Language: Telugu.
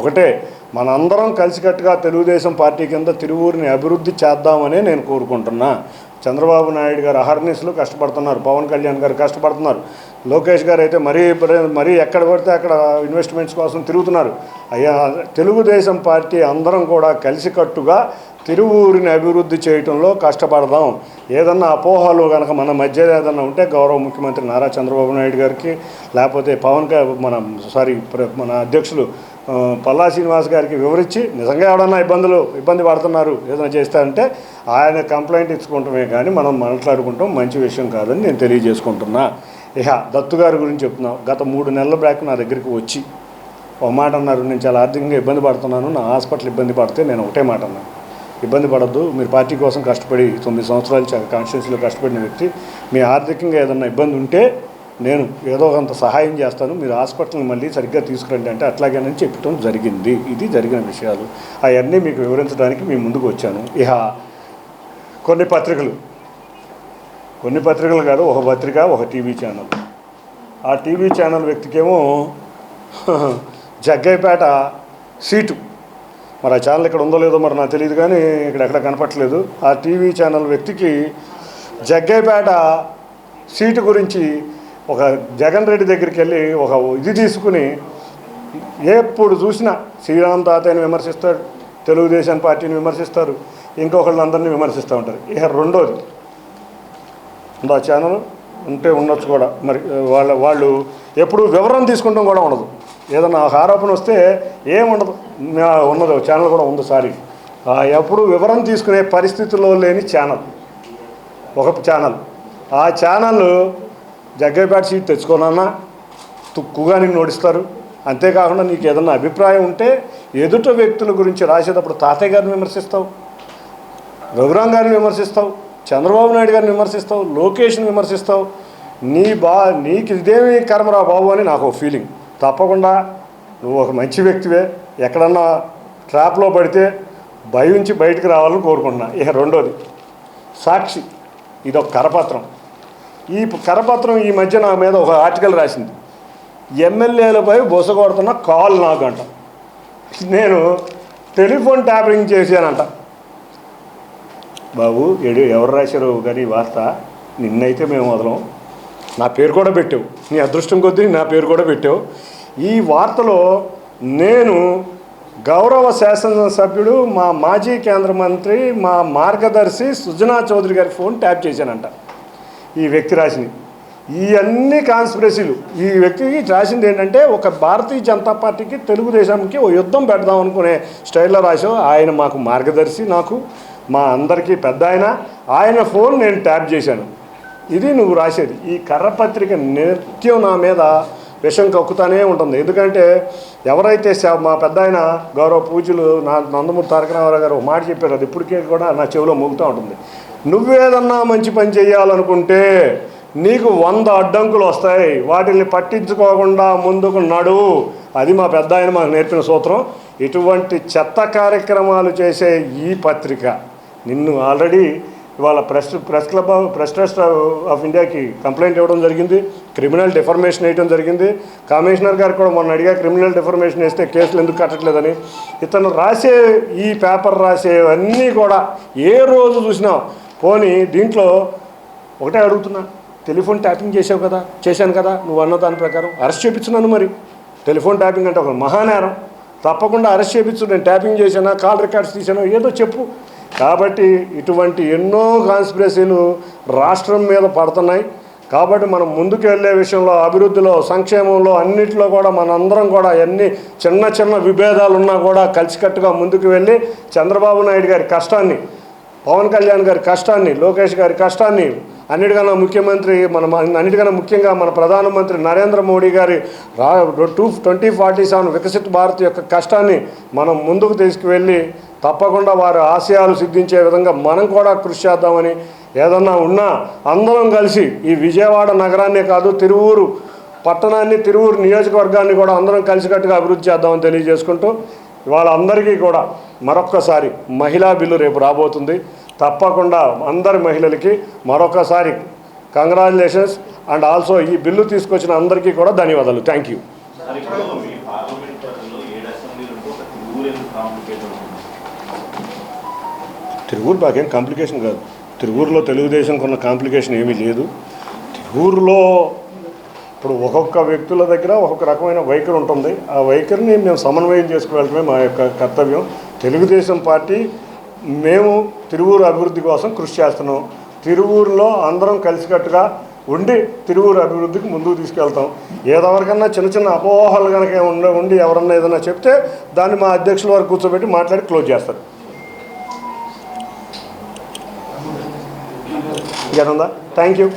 ఒకటే, మనందరం కలిసికట్టుగా తెలుగుదేశం పార్టీ కింద తిరువూరిని అభివృద్ధి చేద్దామనే నేను కోరుకుంటున్నా. చంద్రబాబు నాయుడు గారు అహర్నిశలు కష్టపడుతున్నారు, పవన్ కళ్యాణ్ గారు కష్టపడుతున్నారు, లోకేష్ గారు అయితే మరీ ఎక్కడ పడితే అక్కడ ఇన్వెస్ట్మెంట్స్ కోసం తిరుగుతున్నారు. అయ్యా, తెలుగుదేశం పార్టీ అందరం కూడా కలిసికట్టుగా తిరువూరిని అభివృద్ధి చేయడంలో కష్టపడదాం. ఏదన్నా అపోహలు కనుక మన మధ్య ఏదన్నా ఉంటే గౌరవ ముఖ్యమంత్రి నారా చంద్రబాబు నాయుడు గారికి, లేకపోతే మన అధ్యక్షులు పల్లా శ్రీనివాస్ గారికి వివరించి, నిజంగా ఎవడన్నా ఇబ్బంది పడుతున్నారు ఏదైనా చేస్తారంటే ఆయన కంప్లైంట్ ఇచ్చుకుంటామే కానీ మనం మాట్లాడుకుంటాం మంచి విషయం కాదని నేను తెలియజేసుకుంటున్నా. దత్తు గారి గురించి చెప్తున్నాం. గత 3 నెలల బ్యాక్ నా దగ్గరికి వచ్చి ఒక మాట అన్నారు, నేను చాలా ఆర్థికంగా ఇబ్బంది పడుతున్నాను, నా హాస్పిటల్ ఇబ్బంది పడితే నేను ఒకటే మాట అన్నాను, ఇబ్బంది పడద్దు, మీరు పార్టీ కోసం కష్టపడి 9 సంవత్సరాలు కాన్స్టిట్యూన్సీలో కష్టపడిన వ్యక్తి, మీ ఆర్థికంగా ఏదన్నా ఇబ్బంది ఉంటే నేను ఏదో కొంత సహాయం చేస్తాను, మీరు హాస్పిటల్ని మళ్ళీ సరిగ్గా తీసుకురండి అంటే అట్లాగేనని చెప్పడం జరిగింది. ఇది జరిగిన విషయాలు అవన్నీ మీకు వివరించడానికి మీ ముందుకు వచ్చాను. కొన్ని పత్రికలు కాదు, ఒక పత్రిక, ఒక టీవీ ఛానల్. ఆ టీవీ ఛానల్ వ్యక్తికేమో జగ్గయ్యపేట సీటు, మరి ఆ ఛానల్ ఇక్కడ ఉందో లేదో మరి నాకు తెలియదు కానీ ఎక్కడ కనపట్లేదు. ఆ టీవీ ఛానల్ వ్యక్తికి జగ్గయ్యపేట సీటు గురించి ఒక జగన్ రెడ్డి దగ్గరికి వెళ్ళి ఒక ఇది తీసుకుని ఎప్పుడు చూసినా శ్రీరామ్ తాతయ్యని విమర్శిస్తాడు, తెలుగుదేశం పార్టీని విమర్శిస్తారు, ఇంకొకళ్ళందరినీ విమర్శిస్తూ ఉంటారు. రెండోది ఆ ఛానల్ ఉంటే ఉండొచ్చు కూడా, మరి వాళ్ళు ఎప్పుడు వివరణ తీసుకుంటాం కూడా ఉండదు. ఏదన్నా ఒక ఆరోపణ వస్తే ఏముండదు, ఉన్నది ఛానల్ కూడా ఉంది. ఎప్పుడు వివరణ తీసుకునే పరిస్థితుల్లో లేని ఛానల్ ఒక ఛానల్. ఆ ఛానల్ జగ్గయ్యపేట సీట్ తెచ్చుకోనన్నా తుక్కుగా నీకు నోడిస్తారు. అంతేకాకుండా నీకు ఏదన్నా అభిప్రాయం ఉంటే ఎదుట వ్యక్తుల గురించి రాసేటప్పుడు తాతయ్య గారిని విమర్శిస్తావు, రఘురాం గారిని విమర్శిస్తావు, చంద్రబాబు నాయుడు గారిని విమర్శిస్తావు, లోకేష్ని విమర్శిస్తావు. నీకు ఇదేమీ కర్మరా బాబు అని నాకు ఒక ఫీలింగ్. తప్పకుండా నువ్వు ఒక మంచి వ్యక్తివే, ఎక్కడన్నా ట్రాప్లో పడితే భయించి బయటికి రావాలని కోరుకుంటున్నా. రెండోది సాక్షి, ఇదొక కరపత్రం. ఈ కరపత్రం ఈ మధ్య నా మీద ఒక ఆర్టికల్ రాసింది, ఎమ్మెల్యేలపై బొసగొడుతున్న కాల్ నాకు అంట. నేను టెలిఫోన్ ట్యాపింగ్ చేశానంట. బాబు ఎవరు రాశారు కానీ వార్త, నిన్నైతే మేము వదలం, నా పేరు కూడా పెట్టావు, నీ అదృష్టం కొద్దీ నా పేరు కూడా పెట్టావు. ఈ వార్తలో నేను గౌరవ శాసనసభ్యుడు, మా మాజీ కేంద్ర మంత్రి, మా మార్గదర్శి సుజనా చౌదరి గారి ఫోన్ ట్యాప్ చేశానంట. ఈ వ్యక్తి రాసింది ఇవన్నీ కాన్స్పిరసీలు. ఈ వ్యక్తికి రాసింది ఏంటంటే, ఒక భారతీయ జనతా పార్టీకి తెలుగుదేశంకి ఓ యుద్ధం పెడదాం అనుకునే స్టైల్లో రాసావు. ఆయన మాకు మార్గదర్శి, నాకు మా అందరికీ పెద్ద ఆయన ఫోన్ నేను ట్యాప్ చేశాను. ఇది నువ్వు రాసేది. ఈ కర్రపత్రిక నిత్యం నా మీద విషం కక్కుతానే ఉంటుంది. ఎందుకంటే ఎవరైతే మా పెద్ద గౌరవ పూజలు నందమూరి తారక రామారావు గారు ఒక మాట చెప్పారు, అది ఇప్పటికే కూడా నా చెవిలో మోగుతూ ఉంటుంది. నువ్వేదన్నా మంచి పని చేయాలనుకుంటే నీకు 100 అడ్డంకులు వస్తాయి, వాటిని పట్టించుకోకుండా ముందుకు నడువు. అది మా పెద్ద మాకు నేర్పిన సూత్రం. ఇటువంటి చెత్త కార్యక్రమాలు చేసే ఈ పత్రిక నిన్ను ఆల్రెడీ ఇవాళ ప్రెస్ ట్రస్ట్ ఆఫ్ ఇండియాకి కంప్లైంట్ ఇవ్వడం జరిగింది, క్రిమినల్ డిఫర్మేషన్ వేయడం జరిగింది. కమిషనర్ గారు కూడా మొన్న అడిగా, క్రిమినల్ డిఫర్మేషన్ వేస్తే కేసులు ఎందుకు కట్టట్లేదని. ఇతను రాసే ఈ పేపర్ రాసేవన్నీ కూడా ఏ రోజు చూసినా పోనీ దీంట్లో ఒకటే అడుగుతున్నా, టెలిఫోన్ ట్యాపింగ్ చేశాను కదా నువ్వు అన్న దాని ప్రకారం అరెస్ట్ చేయించున్నాను. మరి టెలిఫోన్ ట్యాపింగ్ అంటే ఒక మహానేరం, తప్పకుండా అరెస్ట్ చేయించు. నేను ట్యాపింగ్ చేశానా, కాల్ రికార్డ్స్ తీసానో ఏదో చెప్పు. కాబట్టి ఇటువంటి ఎన్నో కాన్స్పిరసీలు రాష్ట్రం మీద పడుతున్నాయి. కాబట్టి మనం ముందుకు వెళ్ళే విషయంలో, అభివృద్ధిలో, సంక్షేమంలో అన్నింటిలో కూడా మనందరం కూడా ఎన్ని చిన్న విభేదాలు ఉన్నా కూడా కలిసికట్టుగా ముందుకు వెళ్ళి చంద్రబాబు నాయుడు గారి కష్టాన్ని, పవన్ కళ్యాణ్ గారి కష్టాన్ని, లోకేష్ గారి కష్టాన్ని, అన్నిటికన్నా ముఖ్యంగా మన ప్రధానమంత్రి నరేంద్ర మోడీ గారి 2047 వికసిత్ భారత్ యొక్క కష్టాన్ని మనం ముందుకు తీసుకువెళ్ళి తప్పకుండా వారి ఆశయాలు సిద్ధించే విధంగా మనం కూడా కృషి చేద్దామని, ఏదన్నా ఉన్నా అందరం కలిసి ఈ విజయవాడ నగరాన్నే కాదు తిరువూరు పట్టణాన్ని, తిరువూరు నియోజకవర్గాన్ని కూడా అందరం కలిసికట్టుగా అభివృద్ధి చేద్దామని తెలియజేసుకుంటూ, వాళ్ళందరికీ కూడా మరొక్కసారి మహిళా బిల్లు రేపు రాబోతుంది. తప్పకుండా అందరి మహిళలకి మరొకసారి కంగ్రాచులేషన్స్ అండ్ ఆల్సో ఈ బిల్లు తీసుకొచ్చిన అందరికీ కూడా ధన్యవాదాలు. Thank you. తిరువూరు బాగేం కాంప్లికేషన్ కాదు. తిరువూరులో తెలుగుదేశంకి ఉన్న కాంప్లికేషన్ ఏమీ లేదు. తిరువూరులో ఇప్పుడు ఒక్కొక్క వ్యక్తుల దగ్గర ఒక్కొక్క రకమైన వైఖరి ఉంటుంది. ఆ వైఖరిని మేము సమన్వయం చేసుకువెళ్ళటమే మా యొక్క కర్తవ్యం. తెలుగుదేశం పార్టీ మేము తిరువూరు అభివృద్ధి కోసం కృషి చేస్తున్నాం. తిరువూరులో అందరం కలిసికట్టుగా ఉండి తిరువూరు అభివృద్ధికి ముందుకు తీసుకెళ్తాం. ఏదెవరికన్నా చిన్న చిన్న అపోహలు కనుక ఉండి ఎవరన్నా ఏదన్నా చెప్తే దాన్ని మా అధ్యక్షుల వారు కూర్చోబెట్టి మాట్లాడి క్లోజ్ చేస్తారు. ఇంకేముందా? Thank you.